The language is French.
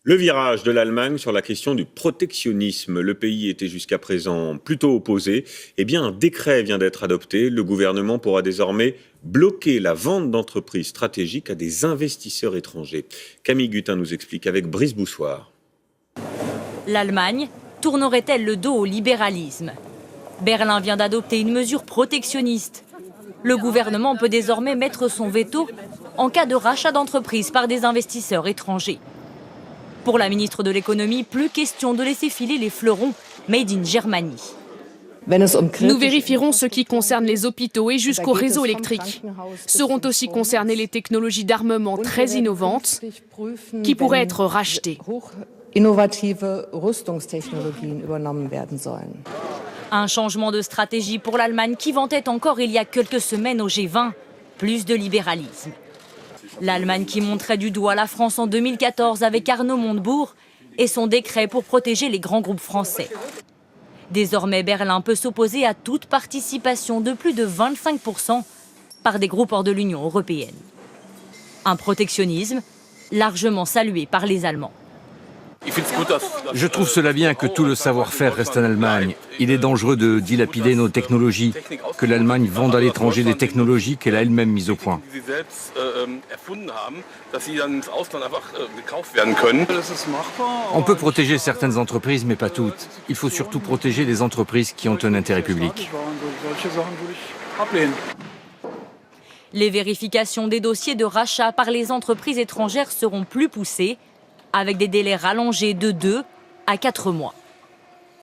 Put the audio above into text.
Le virage de l'Allemagne sur la question du protectionnisme. Le pays était jusqu'à présent plutôt opposé. Eh bien, un décret vient d'être adopté. Le gouvernement pourra désormais bloquer la vente d'entreprises stratégiques à des investisseurs étrangers. Camille Gutin nous explique avec Brice Boussoir. L'Allemagne tournerait-elle le dos au libéralisme? Berlin vient d'adopter une mesure protectionniste. Le gouvernement peut désormais mettre son veto en cas de rachat d'entreprises par des investisseurs étrangers. Pour la ministre de l'économie, plus question de laisser filer les fleurons made in Germany. Nous vérifierons ce qui concerne les hôpitaux et jusqu'au réseau électrique. Seront aussi concernées les technologies d'armement très innovantes qui pourraient être rachetées. Un changement de stratégie pour l'Allemagne qui vantait encore il y a quelques semaines au G20 plus de libéralisme. L'Allemagne qui montrait du doigt la France en 2014 avec Arnaud Montebourg et son décret pour protéger les grands groupes français. Désormais, Berlin peut s'opposer à toute participation de plus de 25% par des groupes hors de l'Union européenne. Un protectionnisme largement salué par les Allemands. Je trouve cela bien que tout le savoir-faire reste en Allemagne. Il est dangereux de dilapider nos technologies, que l'Allemagne vende à l'étranger des technologies qu'elle a elle-même mises au point. On peut protéger certaines entreprises, mais pas toutes. Il faut surtout protéger les entreprises qui ont un intérêt public. Les vérifications des dossiers de rachat par les entreprises étrangères seront plus poussées, avec des délais rallongés de 2 à 4 mois.